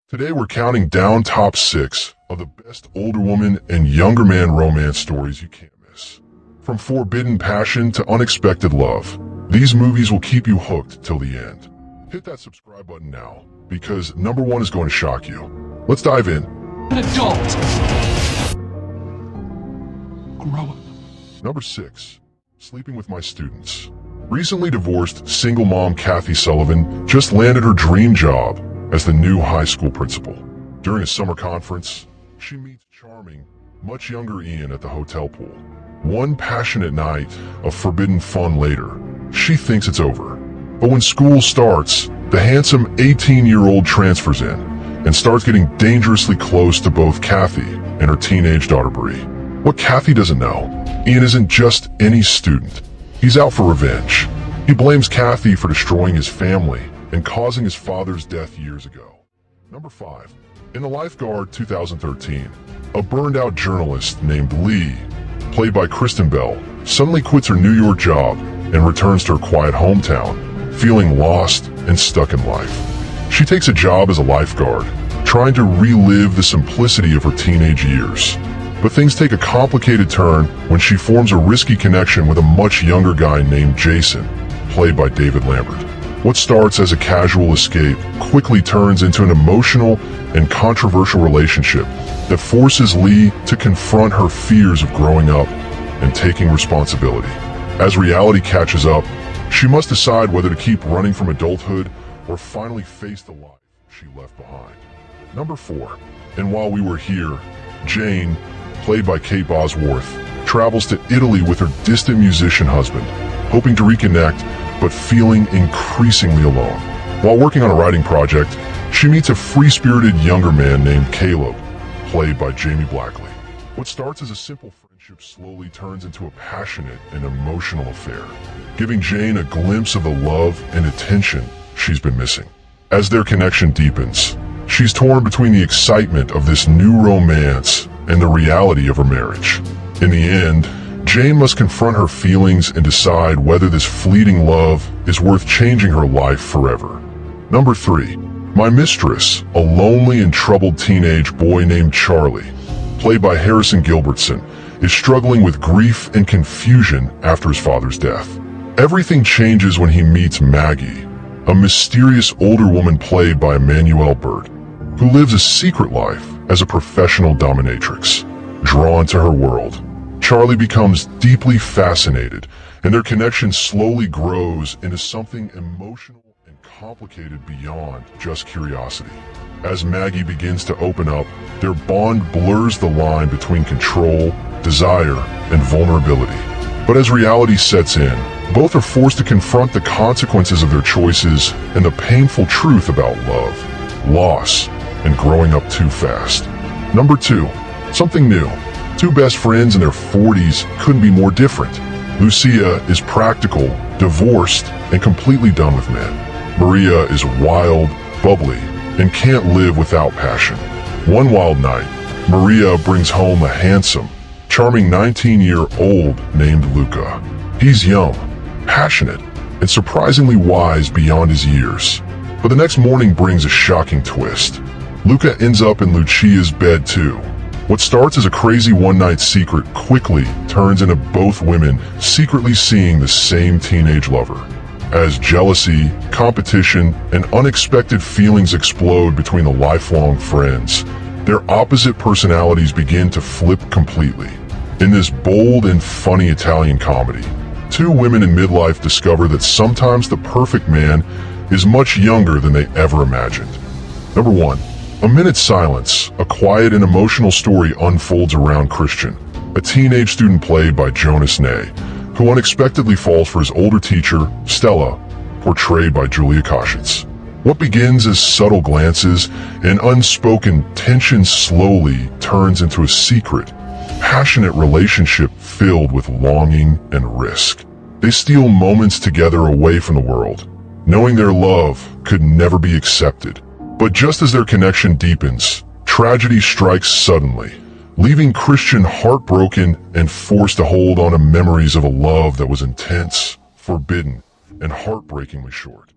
Today we're counting down top 6 of the best older woman and younger man romance stories you can't miss. From forbidden passion to unexpected love, these movies will keep you hooked till the end. Hit that subscribe button now, because number 1 is going to shock you. Let's dive in. An adult! Grow up. Number 6. Sleeping with my students. Recently divorced single mom Kathy Sullivan just landed her dream job as the new high school principal. During a summer conference, she meets charming, much younger Ian at the hotel pool. One passionate night of forbidden fun later, she thinks it's over. But when school starts, the handsome 18-year-old transfers in and starts getting dangerously close to both Kathy and her teenage daughter Bree. What Kathy doesn't know, Ian isn't just any student. He's out for revenge. He blames Kathy for destroying his family and causing his father's death years ago. Number 5. In the Lifeguard 2013, a burned-out journalist named Lee, played by Kristen Bell, suddenly quits her New York job and returns to her quiet hometown, feeling lost and stuck in life. She takes a job as a lifeguard, trying to relive the simplicity of her teenage years. But things take a complicated turn when she forms a risky connection with a much younger guy named Jason, played by David Lambert. What starts as a casual escape quickly turns into an emotional and controversial relationship that forces Lee to confront her fears of growing up and taking responsibility. As reality catches up, she must decide whether to keep running from adulthood or finally face the life she left behind. Number 4. And While We Were Here, Jane, played by Kate Bosworth, travels to Italy with her distant musician husband, hoping to reconnect but feeling increasingly alone. While working on a writing project, she meets a free-spirited younger man named Caleb, played by Jamie Blackley. What starts as a simple friendship slowly turns into a passionate and emotional affair, giving Jane a glimpse of the love and attention she's been missing. As their connection deepens, she's torn between the excitement of this new romance and the reality of her marriage. In the end, Jane must confront her feelings and decide whether this fleeting love is worth changing her life forever. Number 3. My Mistress, a lonely and troubled teenage boy named Charlie, played by Harrison Gilbertson, is struggling with grief and confusion after his father's death. Everything changes when he meets Maggie, a mysterious older woman played by Emmanuel Burt, who lives a secret life as a professional dominatrix. Drawn to her world, Charlie becomes deeply fascinated, and their connection slowly grows into something emotional and complicated beyond just curiosity. As Maggie begins to open up, their bond blurs the line between control, desire, and vulnerability. But as reality sets in, both are forced to confront the consequences of their choices and the painful truth about love, loss, and growing up too fast. Number 2. Something new. Two best friends in their 40s couldn't be more different. Lucia is practical, divorced, and completely done with men. Maria is wild, bubbly, and can't live without passion. One wild night, Maria brings home a handsome, charming 19-year-old named Luca. He's young, passionate, and surprisingly wise beyond his years. But the next morning brings a shocking twist. Luca ends up in Lucia's bed too. What starts as a crazy one-night secret quickly turns into both women secretly seeing the same teenage lover. As jealousy, competition, and unexpected feelings explode between the lifelong friends, their opposite personalities begin to flip completely. In this bold and funny Italian comedy, two women in midlife discover that sometimes the perfect man is much younger than they ever imagined. Number 1. A Minute's Silence, a quiet and emotional story unfolds around Christian, a teenage student played by Jonas Ney, who unexpectedly falls for his older teacher, Stella, portrayed by Julia Koshitz. What begins as subtle glances and unspoken tension slowly turns into a secret, passionate relationship filled with longing and risk. They steal moments together away from the world, knowing their love could never be accepted. But just as their connection deepens, tragedy strikes suddenly, leaving Christian heartbroken and forced to hold on to memories of a love that was intense, forbidden, and heartbreakingly short.